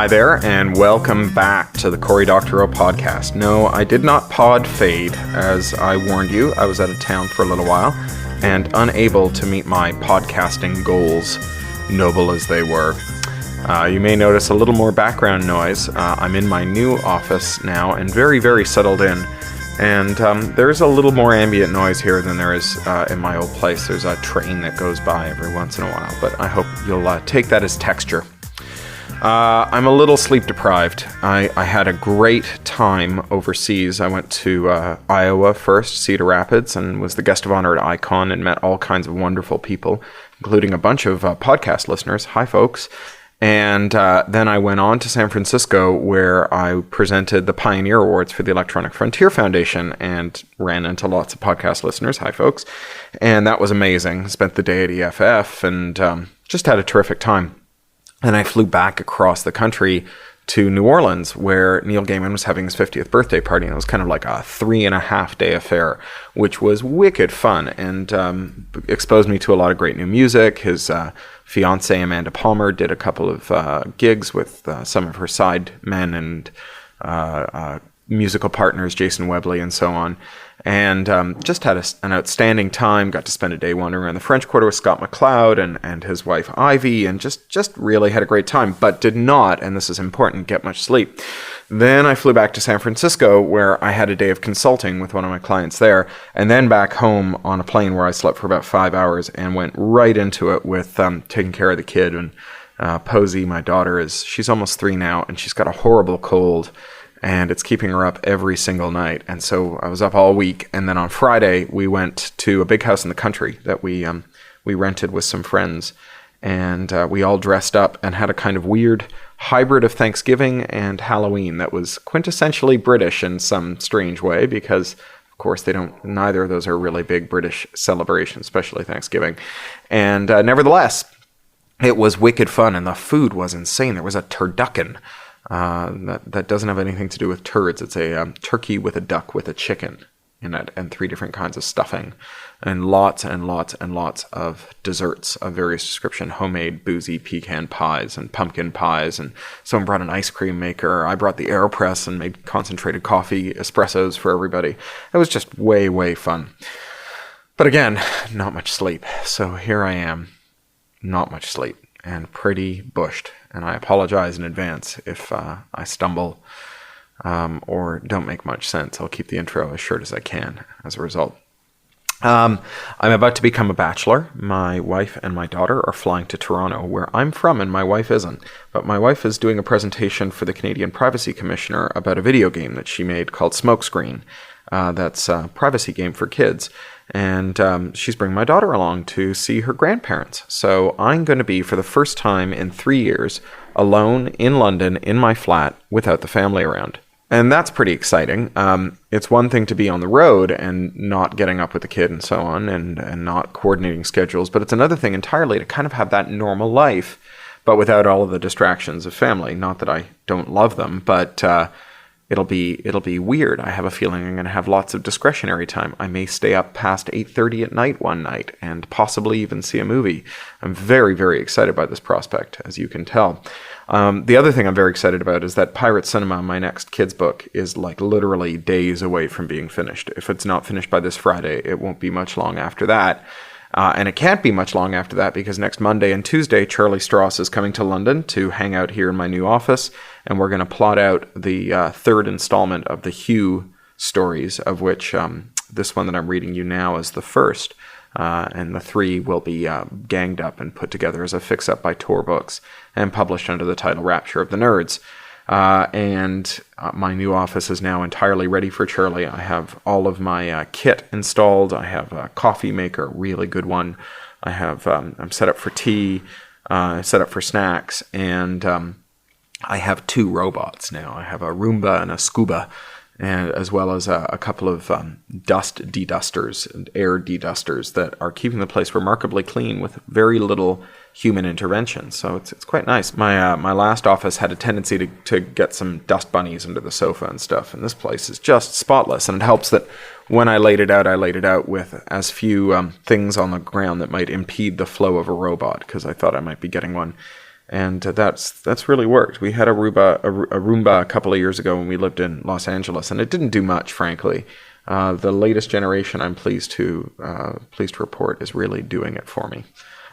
Hi there, and welcome back to the Cory Doctorow podcast. No, I did not pod fade, as I warned you. I was out of town for a little while and unable to meet my podcasting goals, noble as they were. You may notice a little more background noise. I'm in my new office now and very, very settled in. And there's a little more ambient noise here than there is in my old place. There's a train that goes by every once in a while, but I hope you'll take that as texture. I'm a little sleep deprived. I had a great time overseas. I went to Iowa first, Cedar Rapids, and was the guest of honor at Icon and met all kinds of wonderful people, including a bunch of podcast listeners. Hi, folks. And then I went on to San Francisco, where I presented the Pioneer Awards for the Electronic Frontier Foundation and ran into lots of podcast listeners. Hi, folks. And that was amazing. Spent the day at EFF and just had a terrific time. And I flew back across the country to New Orleans, where Neil Gaiman was having his 50th birthday party. And it was kind of like a 3.5-day affair, which was wicked fun and exposed me to a lot of great new music. His fiancée, Amanda Palmer, did a couple of gigs with some of her side men and musical partners, Jason Webley and so on. And just had an outstanding time. Got to spend a day wandering around the French Quarter with Scott McLeod and his wife Ivy, and just really had a great time, but did not, and this is important, get much sleep. Then I flew back to San Francisco, where I had a day of consulting with one of my clients there, and then back home on a plane where I slept for about 5 hours and went right into it with taking care of the kid. And Posey, my daughter, she's almost 3 now, and she's got a horrible cold. And it's keeping her up every single night. And so I was up all week. And then on Friday, we went to a big house in the country that we rented with some friends. And we all dressed up and had a kind of weird hybrid of Thanksgiving and Halloween that was quintessentially British in some strange way, because, of course, neither of those are really big British celebrations, especially Thanksgiving. And nevertheless, it was wicked fun. And the food was insane. There was a turducken. That doesn't have anything to do with turds. It's a turkey with a duck with a chicken in it and 3 different kinds of stuffing and lots and lots and lots of desserts of various description, homemade boozy pecan pies and pumpkin pies, and someone brought an ice cream maker. I brought the AeroPress and made concentrated coffee espressos for everybody. It was just way, way fun. But again, not much sleep. So here I am, not much sleep and pretty bushed. And I apologize in advance if I stumble or don't make much sense. I'll keep the intro as short as I can as a result. I'm about to become a bachelor. My wife and my daughter are flying to Toronto, where I'm from, and my wife isn't. But my wife is doing a presentation for the Canadian Privacy Commissioner about a video game that she made called Smokescreen. That's a privacy game for kids. And she's bringing my daughter along to see her grandparents. So I'm going to be, for the first time in 3 years, alone in London in my flat without the family around. And that's pretty exciting. It's one thing to be on the road and not getting up with the kid and so on and not coordinating schedules. But it's another thing entirely to kind of have that normal life, but without all of the distractions of family. Not that I don't love them, but It'll be weird. I have a feeling I'm going to have lots of discretionary time. I may stay up past 8:30 at night one night and possibly even see a movie. I'm very, very excited by this prospect, as you can tell. The other thing I'm very excited about is that Pirate Cinema, my next kids book, is like literally days away from being finished. If it's not finished by this Friday, it won't be much long after that. And it can't be much long after that, because next Monday and Tuesday, Charlie Strauss is coming to London to hang out here in my new office, and we're going to plot out the third installment of the Hugh stories, of which this one that I'm reading you now is the first, and the 3 will be ganged up and put together as a fix-up by Tor Books and published under the title Rapture of the Nerds. And my new office is now entirely ready for Charlie. I have all of my kit installed. I have a coffee maker, really good one. I have I'm set up for tea, set up for snacks, and I have 2 robots now. I have a Roomba and a Scuba, and as well as a couple of dust dedusters and air dedusters that are keeping the place remarkably clean with very little human intervention. So it's quite nice. My last office had a tendency to get some dust bunnies under the sofa and stuff, and this place is just spotless. And it helps that when I laid it out with as few things on the ground that might impede the flow of a robot, because I thought I might be getting one And that's really worked. We had a Roomba a couple of years ago when we lived in Los Angeles, and it didn't do much, frankly. The latest generation, I'm pleased to report, is really doing it for me.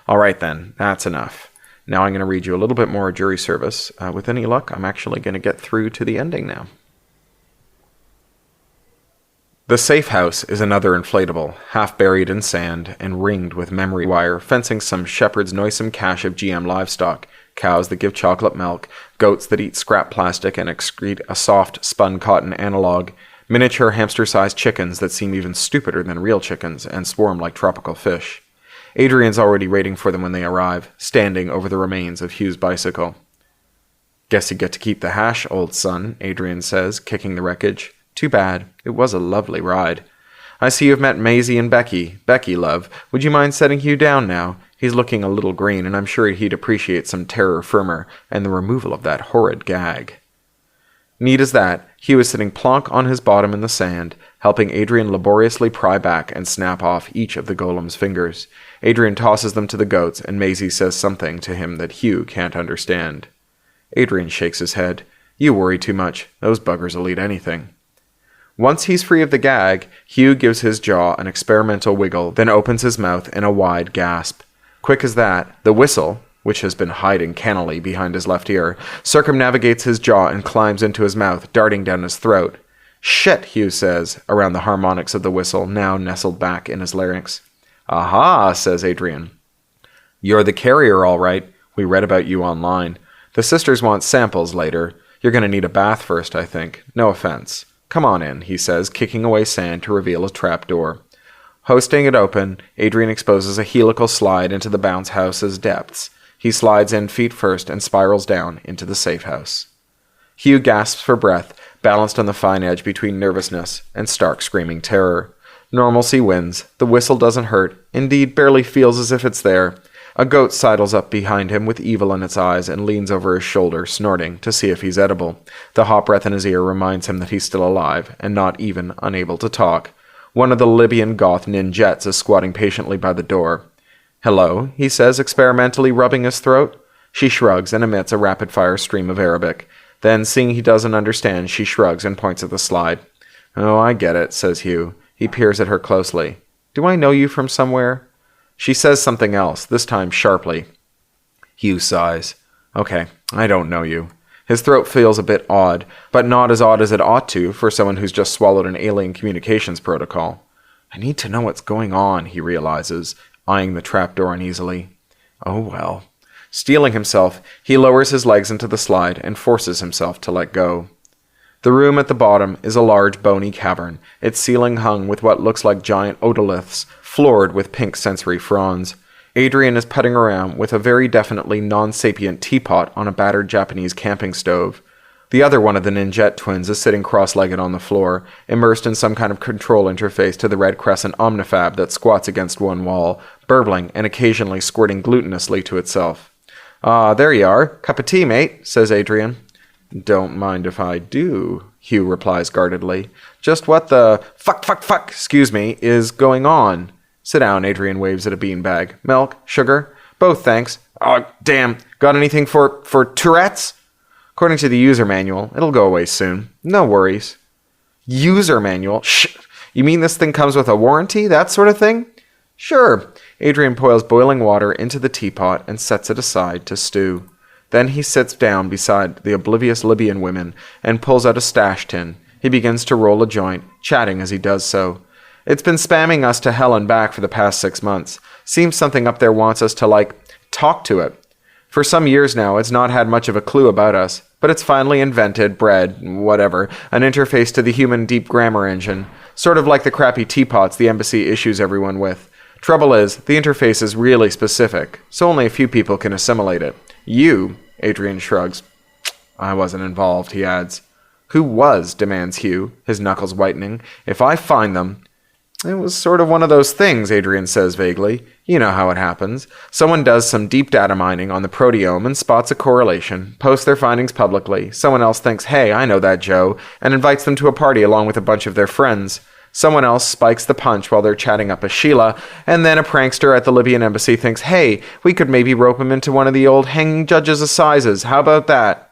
All right, then. That's enough. Now I'm going to read you a little bit more jury service. With any luck, I'm actually going to get through to the ending now. The safe house is another inflatable, half buried in sand and ringed with memory wire, fencing some shepherd's noisome cache of GM livestock, cows that give chocolate milk, goats that eat scrap plastic and excrete a soft, spun cotton analog, miniature hamster-sized chickens that seem even stupider than real chickens and swarm like tropical fish. Adrian's already waiting for them when they arrive, standing over the remains of Hugh's bicycle. "Guess you get to keep the hash, old son," Adrian says, kicking the wreckage. "Too bad. It was a lovely ride. I see you've met Maisie and Becky. Becky, love, would you mind setting Hugh down now? He's looking a little green, and I'm sure he'd appreciate some terra firma and the removal of that horrid gag." Neat as that, Hugh is sitting plonk on his bottom in the sand, helping Adrian laboriously pry back and snap off each of the golem's fingers. Adrian tosses them to the goats, and Maisie says something to him that Hugh can't understand. Adrian shakes his head. "You worry too much. Those buggers will eat anything." Once he's free of the gag, Hugh gives his jaw an experimental wiggle, then opens his mouth in a wide gasp. Quick as that, the whistle, which has been hiding cannily behind his left ear, circumnavigates his jaw and climbs into his mouth, darting down his throat. "Shit," Hugh says, around the harmonics of the whistle, now nestled back in his larynx. "Aha," says Adrian. "You're the carrier, all right. We read about you online. The sisters want samples later. You're going to need a bath first, I think. No offense. Come on in," he says, kicking away sand to reveal a trap door. Hosting it open, Adrian exposes a helical slide into the bounce house's depths. He slides in feet first and spirals down into the safe house. Hugh gasps for breath, balanced on the fine edge between nervousness and stark screaming terror. Normalcy wins. The whistle doesn't hurt, indeed barely feels as if it's there. A goat sidles up behind him with evil in its eyes and leans over his shoulder, snorting, to see if he's edible. The hot breath in his ear reminds him that he's still alive, and not even unable to talk. One of the Libyan goth ninjets is squatting patiently by the door. "Hello," he says, experimentally rubbing his throat. She shrugs and emits a rapid-fire stream of Arabic. Then, seeing he doesn't understand, she shrugs and points at the slide. "Oh, I get it," says Hugh. He peers at her closely. "Do I know you from somewhere?" She says something else, this time sharply. Hugh sighs. "Okay, I don't know you." His throat feels a bit odd, but not as odd as it ought to for someone who's just swallowed an alien communications protocol. "I need to know what's going on," he realizes, eyeing the trapdoor uneasily. Oh well. Steeling himself, he lowers his legs into the slide and forces himself to let go. The room at the bottom is a large bony cavern, its ceiling hung with what looks like giant otoliths, floored with pink sensory fronds. Adrian is putting around with a very definitely non-sapient teapot on a battered Japanese camping stove. The other one of the Ninjet twins is sitting cross-legged on the floor, immersed in some kind of control interface to the Red Crescent Omnifab that squats against one wall, burbling and occasionally squirting glutinously to itself. "Ah, there you are. Cup of tea, mate," says Adrian. "Don't mind if I do," Hugh replies guardedly. "Just what the fuck, excuse me, is going on?" "Sit down," Adrian waves at a beanbag. "Milk? Sugar?" "Both, thanks." "Oh, damn. Got anything for Tourette's?" "According to the user manual, it'll go away soon. No worries." "User manual? Shh! You mean this thing comes with a warranty, that sort of thing?" "Sure." Adrian pours boiling water into the teapot and sets it aside to stew. Then he sits down beside the oblivious Libyan women and pulls out a stash tin. He begins to roll a joint, chatting as he does so. "It's been spamming us to hell and back for the past 6 months. Seems something up there wants us to, talk to it. For some years now, it's not had much of a clue about us, but it's finally invented, bred, whatever, an interface to the human deep grammar engine, sort of like the crappy teapots the embassy issues everyone with. Trouble is, the interface is really specific, so only a few people can assimilate it. You," Adrian shrugs. "I wasn't involved," he adds. "Who was?" demands Hugh, his knuckles whitening. "If I find them—" "It was sort of one of those things," Adrian says vaguely. "You know how it happens. Someone does some deep data mining on the proteome and spots a correlation, posts their findings publicly. Someone else thinks, hey, I know that Joe, and invites them to a party along with a bunch of their friends. Someone else spikes the punch while they're chatting up a Sheila, and then a prankster at the Libyan embassy thinks, hey, we could maybe rope him into one of the old hanging judges' assizes. How about that?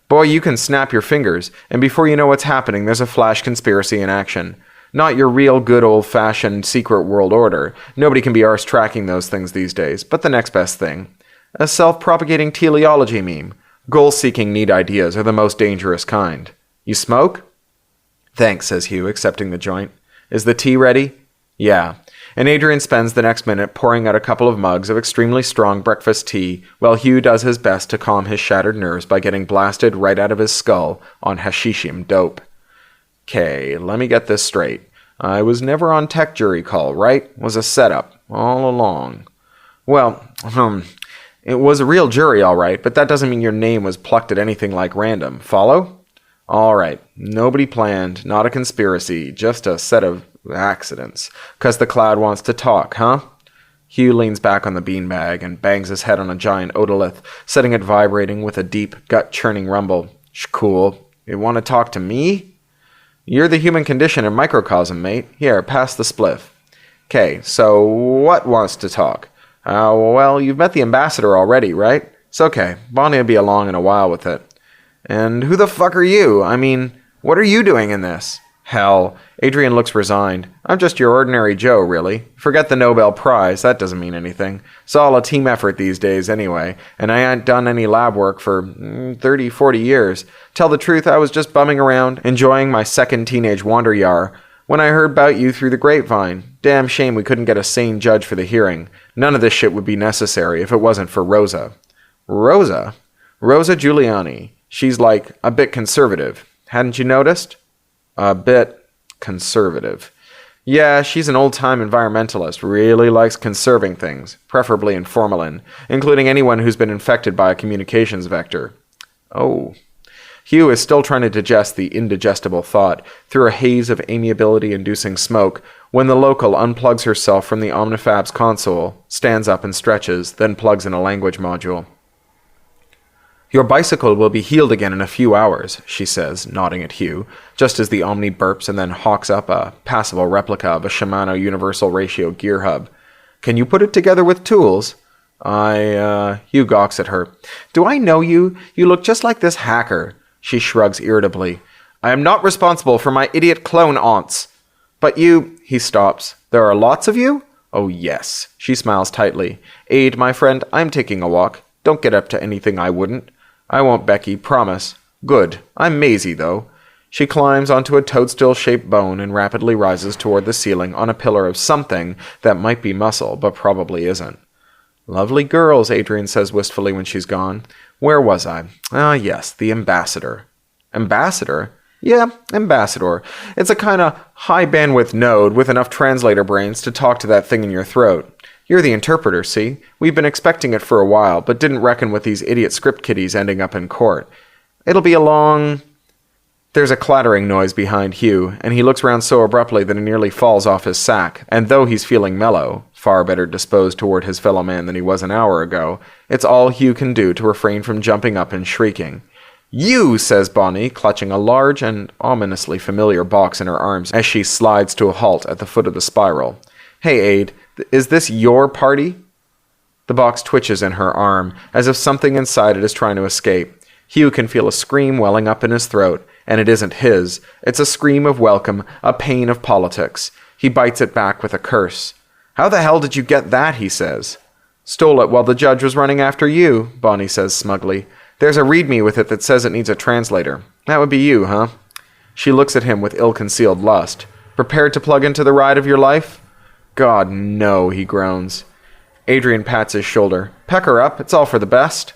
Boy, you can snap your fingers, and before you know what's happening, there's a flash conspiracy in action. Not your real good old-fashioned secret world order. Nobody can be arsed tracking those things these days, but the next best thing. A self-propagating teleology meme. Goal-seeking neat ideas are the most dangerous kind. You smoke? Thanks, says Hugh, accepting the joint. Is the tea ready? Yeah. And Adrian spends the next minute pouring out a couple of mugs of extremely strong breakfast tea, while Hugh does his best to calm his shattered nerves by getting blasted right out of his skull on hashishim dope. Okay, let me get this straight. I was never on tech jury call, right? Was a setup, all along. Well, it was a real jury, all right, but that doesn't mean your name was plucked at anything like random. Follow? All right, nobody planned, not a conspiracy, just a set of accidents. 'Cause the cloud wants to talk, huh? Hugh leans back on the beanbag and bangs his head on a giant otolith, setting it vibrating with a deep, gut-churning rumble. Cool. You want to talk to me? You're the human condition in microcosm, mate. Here, pass the spliff. 'Kay, so what wants to talk? Well, you've met the ambassador already, right? It's okay. Bonnie will be along in a while with it. And who the fuck are you? I mean, what are you doing in this? Hell, Adrian looks resigned. I'm just your ordinary Joe, really. Forget the Nobel Prize, that doesn't mean anything. It's all a team effort these days anyway, and I ain't done any lab work for 30, 40 years. Tell the truth, I was just bumming around, enjoying my second teenage wanderyar, when I heard about you through the grapevine. Damn shame we couldn't get a sane judge for the hearing. None of this shit would be necessary if it wasn't for Rosa. Rosa? Rosa Giuliani. She's like a bit conservative. Hadn't you noticed? A bit conservative. Yeah, she's an old-time environmentalist, really likes conserving things, preferably in formalin, including anyone who's been infected by a communications vector. Oh. Hugh is still trying to digest the indigestible thought through a haze of amiability-inducing smoke when the local unplugs herself from the Omnifab's console, stands up and stretches, then plugs in a language module. Your bicycle will be healed again in a few hours, she says, nodding at Hugh, just as the Omni burps and then hawks up a passable replica of a Shimano Universal Ratio gear hub. Can you put it together with tools? Hugh gawks at her. Do I know you? You look just like this hacker. She shrugs irritably. I am not responsible for my idiot clone aunts. But you... He stops. There are lots of you? Oh, yes. She smiles tightly. Aid, my friend, I'm taking a walk. Don't get up to anything I wouldn't. I won't, Becky, promise. Good. I'm Maisie, though. She climbs onto a toadstool-shaped bone and rapidly rises toward the ceiling on a pillar of something that might be muscle, but probably isn't. Lovely girls, Adrian says wistfully when she's gone. Where was I? Ah, yes, the ambassador. Ambassador? Yeah, ambassador. It's a kind of high-bandwidth node with enough translator brains to talk to that thing in your throat. You're the interpreter, see? We've been expecting it for a while, but didn't reckon with these idiot script kiddies ending up in court. It'll be a long... There's a clattering noise behind Hugh, and he looks round so abruptly that he nearly falls off his sack, and though he's feeling mellow, far better disposed toward his fellow man than he was an hour ago, it's all Hugh can do to refrain from jumping up and shrieking. You, says Bonnie, clutching a large and ominously familiar box in her arms as she slides to a halt at the foot of the spiral. Hey, Aid, is this your party? The box twitches in her arm, as if something inside it is trying to escape. Hugh can feel a scream welling up in his throat, and it isn't his. It's a scream of welcome, a pain of politics. He bites it back with a curse. How the hell did you get that, he says. Stole it while the judge was running after you, Bonnie says smugly. There's a readme with it that says it needs a translator. That would be you, huh? She looks at him with ill-concealed lust. Prepared to plug into the ride of your life? God, no, he groans. Adrian pats his shoulder. Peck her up, it's all for the best.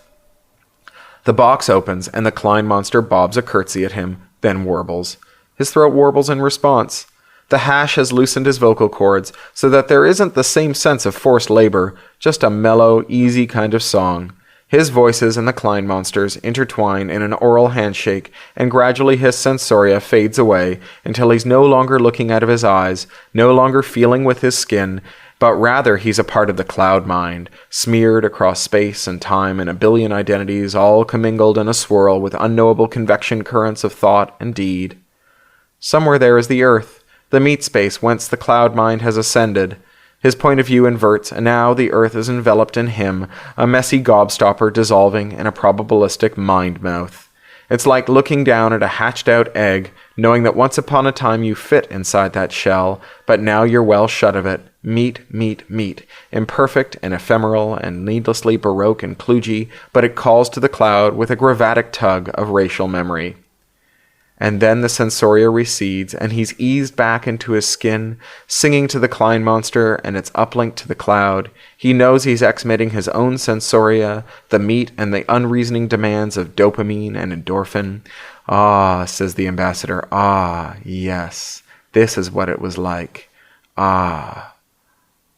The box opens, and the Klein monster bobs a curtsy at him, then warbles. His throat warbles in response. The hash has loosened his vocal cords, so that there isn't the same sense of forced labor, just a mellow, easy kind of song. His voices and the Klein monster's intertwine in an oral handshake, and gradually his sensoria fades away until he's no longer looking out of his eyes, no longer feeling with his skin, but rather he's a part of the cloud mind, smeared across space and time in a billion identities, all commingled in a swirl with unknowable convection currents of thought and deed. Somewhere there is the earth, the meat space whence the cloud mind has ascended. His point of view inverts, and now the earth is enveloped in him, a messy gobstopper dissolving in a probabilistic mind-mouth. It's like looking down at a hatched-out egg, knowing that once upon a time you fit inside that shell, but now you're well shut of it. Meat, meat, meat. Imperfect and ephemeral and needlessly baroque and kludgy, but it calls to the cloud with a gravatic tug of racial memory. And then the sensoria recedes, and he's eased back into his skin, singing to the Klein monster and its uplink to the cloud. He knows he's exmitting his own sensoria, the meat and the unreasoning demands of dopamine and endorphin. Ah, says the ambassador, ah, yes, this is what it was like. Ah,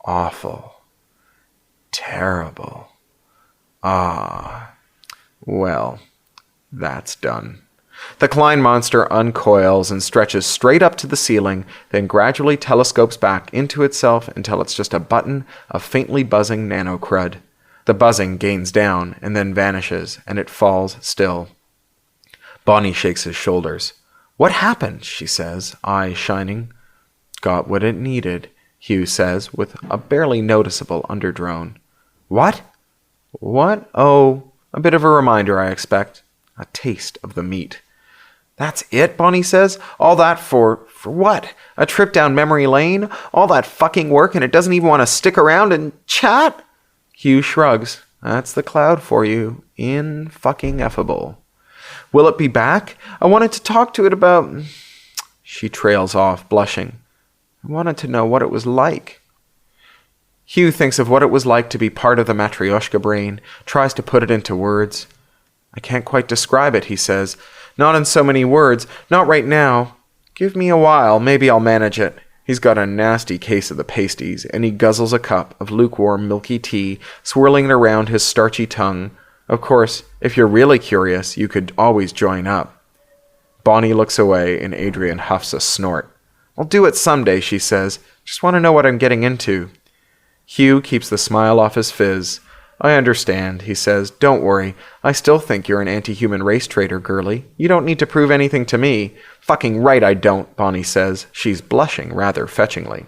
awful, terrible. Ah, well, that's done. The Klein monster uncoils and stretches straight up to the ceiling, then gradually telescopes back into itself until it's just a button of faintly buzzing nanocrud. The buzzing gains down and then vanishes, and it falls still. Bonnie shakes his shoulders. "What happened?" she says, eyes shining. "Got what it needed," Hugh says, with a barely noticeable underdrone. "What?" "What? Oh, a bit of a reminder, I expect. A taste of the meat." "That's it," Bonnie says. "All that for what? A trip down memory lane? All that fucking work and it doesn't even want to stick around and chat?" Hugh shrugs. "That's the cloud for you. In-fucking-effable." "Will it be back? I wanted to talk to it about..." She trails off, blushing. "I wanted to know what it was like." Hugh thinks of what it was like to be part of the Matryoshka brain, tries to put it into words. "I can't quite describe it," he says. "Not in so many words. Not right now. Give me a while. Maybe I'll manage it." He's got a nasty case of the pasties, and he guzzles a cup of lukewarm milky tea, swirling it around his starchy tongue. Of course, if you're really curious, you could always join up. Bonnie looks away, and Adrian huffs a snort. "I'll do it someday," she says. "Just want to know what I'm getting into." Hugh keeps the smile off his fizz. "I understand," he says. "Don't worry. I still think you're an anti-human race traitor, girlie. You don't need to prove anything to me." "Fucking right I don't," Bonnie says. She's blushing rather fetchingly.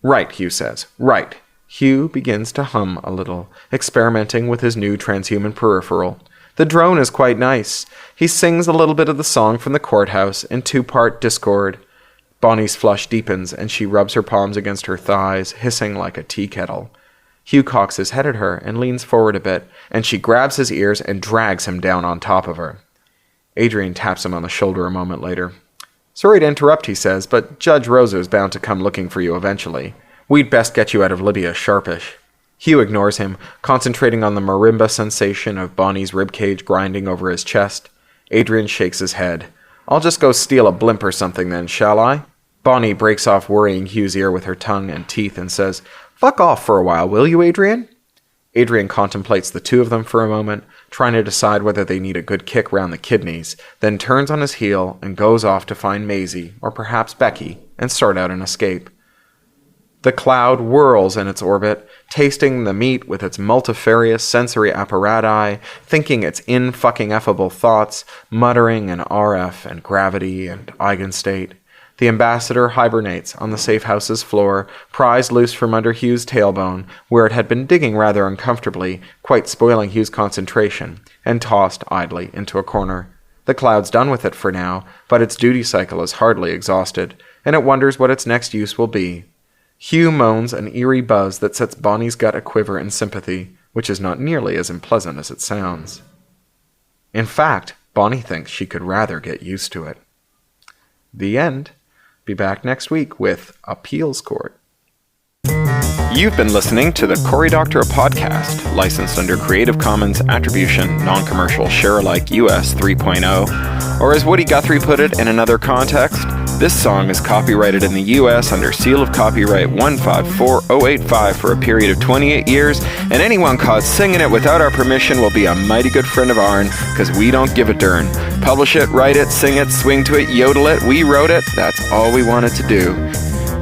"Right," Hugh says. "Right." Hugh begins to hum a little, experimenting with his new transhuman peripheral. The drone is quite nice. He sings a little bit of the song from the courthouse in two-part discord. Bonnie's flush deepens, and she rubs her palms against her thighs, hissing like a tea kettle. Hugh cocks his head at her and leans forward a bit, and she grabs his ears and drags him down on top of her. Adrian taps him on the shoulder a moment later. "Sorry to interrupt," he says, "but Judge Rosa is bound to come looking for you eventually. We'd best get you out of Libya sharpish." Hugh ignores him, concentrating on the marimba sensation of Bonnie's ribcage grinding over his chest. Adrian shakes his head. "I'll just go steal a blimp or something then, shall I?" Bonnie breaks off worrying Hugh's ear with her tongue and teeth and says, "Fuck off for a while, will you, Adrian?" Adrian contemplates the two of them for a moment, trying to decide whether they need a good kick round the kidneys, then turns on his heel and goes off to find Maisie, or perhaps Becky, and start out an escape. The cloud whirls in its orbit, tasting the meat with its multifarious sensory apparati, thinking its in-fucking-effable thoughts, muttering in RF and gravity and eigenstate. The ambassador hibernates on the safe house's floor, prized loose from under Hugh's tailbone, where it had been digging rather uncomfortably, quite spoiling Hugh's concentration, and tossed idly into a corner. The cloud's done with it for now, but its duty cycle is hardly exhausted, and it wonders what its next use will be. Hugh moans an eerie buzz that sets Bonnie's gut a-quiver in sympathy, which is not nearly as unpleasant as it sounds. In fact, Bonnie thinks she could rather get used to it. The end. Be back next week with Appeals Court. You've been listening to the Cory Doctorow podcast, licensed under Creative Commons Attribution, Non-Commercial Share-alike US 3.0, or as Woody Guthrie put it in another context, this song is copyrighted in the US under seal of copyright 154085 for a period of 28 years, and anyone caught singing it without our permission will be a mighty good friend of ourn, because we don't give a darn. Publish it, write it, sing it, swing to it, yodel it, we wrote it, that's all we wanted to do.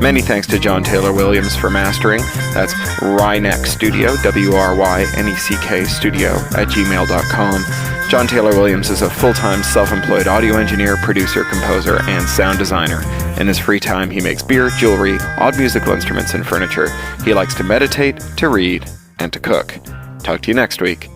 Many thanks to John Taylor Williams for mastering. That's Ryneck Studio, WRYNECK Studio at gmail.com. John Taylor Williams is a full-time self-employed audio engineer, producer, composer, and sound designer. In his free time, he makes beer, jewelry, odd musical instruments, and furniture. He likes to meditate, to read, and to cook. Talk to you next week.